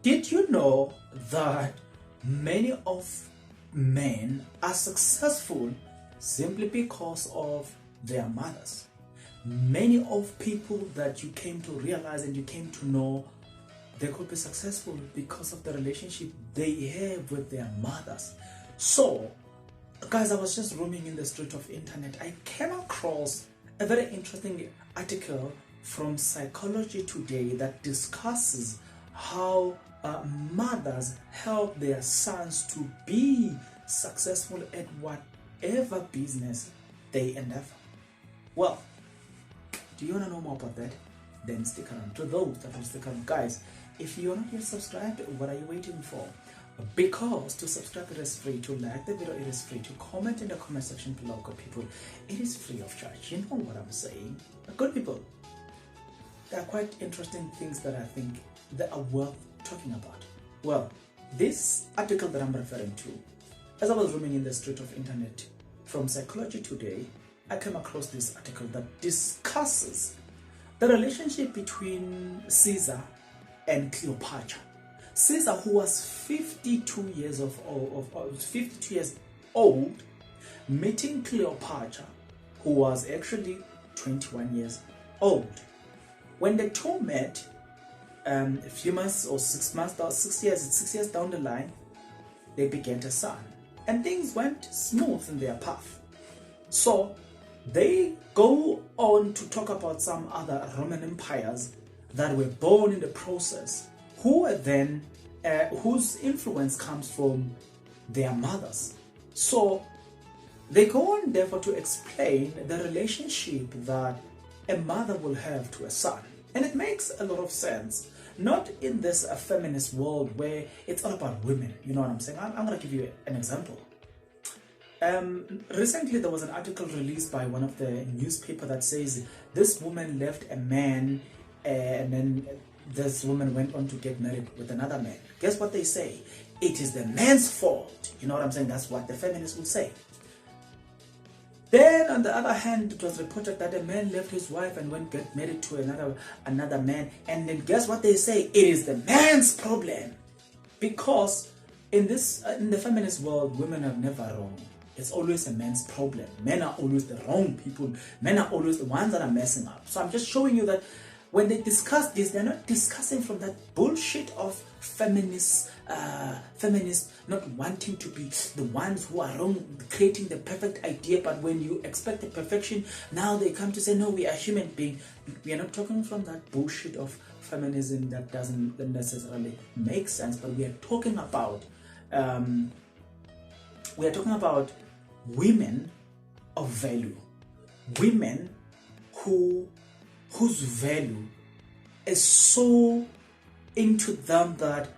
Did you know that many of men are successful simply because of their mothers? Many of people that you came to realize and you came to know, they could be successful because of the relationship they have with their mothers. So, guys, I was just roaming in the street of internet. I came across a very interesting article from Psychology Today that discusses how mothers help their sons to be successful at whatever business they endeavor. Well, do you want to know more about that? Then stick around. To those that will stick around, guys, if you're not yet subscribed, what are you waiting for? Because to subscribe, it is free. To like the video, it is free. To comment in the comment section below, good people, it is free of charge. You know what I'm saying? Good people, there are quite interesting things that I think that are worth talking about. Well, this article that I'm referring to, as I was roaming in the street of internet from Psychology Today, I came across this article that discusses the relationship between Caesar and Cleopatra. Caesar, who was 52 years old, meeting Cleopatra, who was actually 21 years old. When the two met, a few months or 6 months, 6 years down the line, they began a son, and things went smooth in their path. So they go on to talk about some other Roman empires that were born in the process, who were then whose influence comes from their mothers. So they go on therefore to explain the relationship that a mother will have to a son. And it makes a lot of sense, not in this feminist world where it's all about women. You know what I'm saying? I'm going to give you an example. Recently there was an article released by one of the newspaper that says this woman left a man and then this woman went on to get married with another man. Guess what they say? It is the man's fault. You know what I'm saying? That's what the feminists will say. Then on the other hand, it was reported that a man left his wife and went get married to another man, and then guess what they say? It is the man's problem. Because in the feminist world, women are never wrong. It's always a man's problem. Men are always the wrong people. Men are always the ones that are messing up. So I'm just showing you that when they discuss this, they're not discussing from that bullshit of feminists not wanting to be the ones who are wrong, creating the perfect idea. But when you expect the perfection, now they come to say, no, we are human beings. We are not talking from that bullshit of feminism that doesn't necessarily make sense. But we are talking about women of value, women whose value is so into them that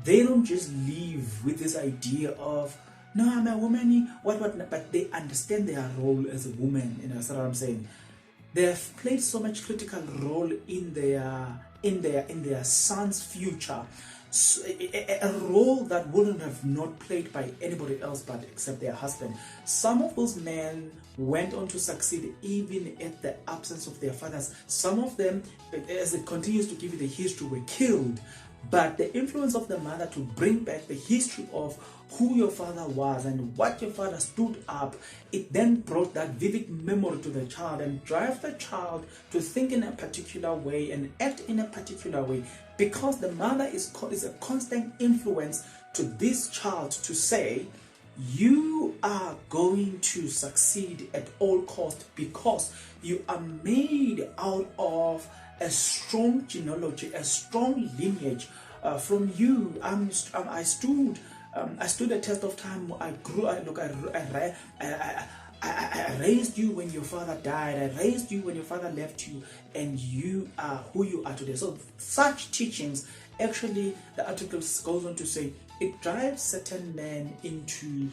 they don't just live with this idea of, no, I'm a woman, what, but they understand their role as a woman. You know, that's what I'm saying. They have played so much critical role in their son's future. So, a role that wouldn't have not played by anybody else but except their husband. Some of those men went on to succeed even at the absence of their fathers. Some of them, as it continues to give you the history, were killed. But the influence of the mother to bring back the history of who your father was and what your father stood up, it then brought that vivid memory to the child and drive the child to think in a particular way and act in a particular way, because the mother is a constant influence to this child to say, you are going to succeed at all costs because you are made out of a strong genealogy, a strong lineage. From you, I stood the test of time. I grew. I raised you when your father died. I raised you when your father left you, and you are who you are today. So such teachings, actually, the article goes on to say, it drives certain men to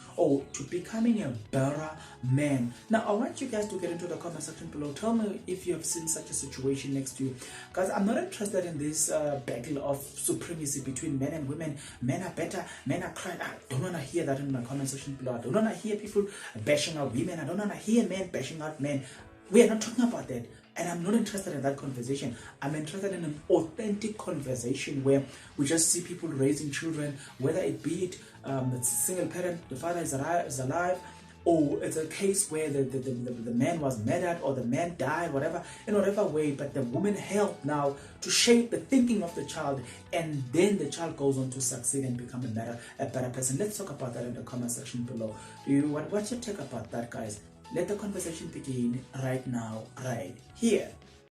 becoming a better man. Now, I want you guys to get into the comment section below. Tell me if you have seen such a situation next to you. Guys, I'm not interested in this battle of supremacy between men and women. Men are better, men are crying. I don't want to hear that in my comment section below. I don't want to hear people bashing out women. I don't want to hear men bashing out men. We are not talking about that. And I'm not interested in that conversation. I'm interested in an authentic conversation where we just see people raising children, whether it be it's a single parent, the father is alive, or it's a case where the man was murdered or the man died, whatever, in whatever way, but the woman helped now to shape the thinking of the child, and then the child goes on to succeed and become a better person. Let's talk about that in the comment section below. What's your take about that, guys? Let the conversation begin right now, right here.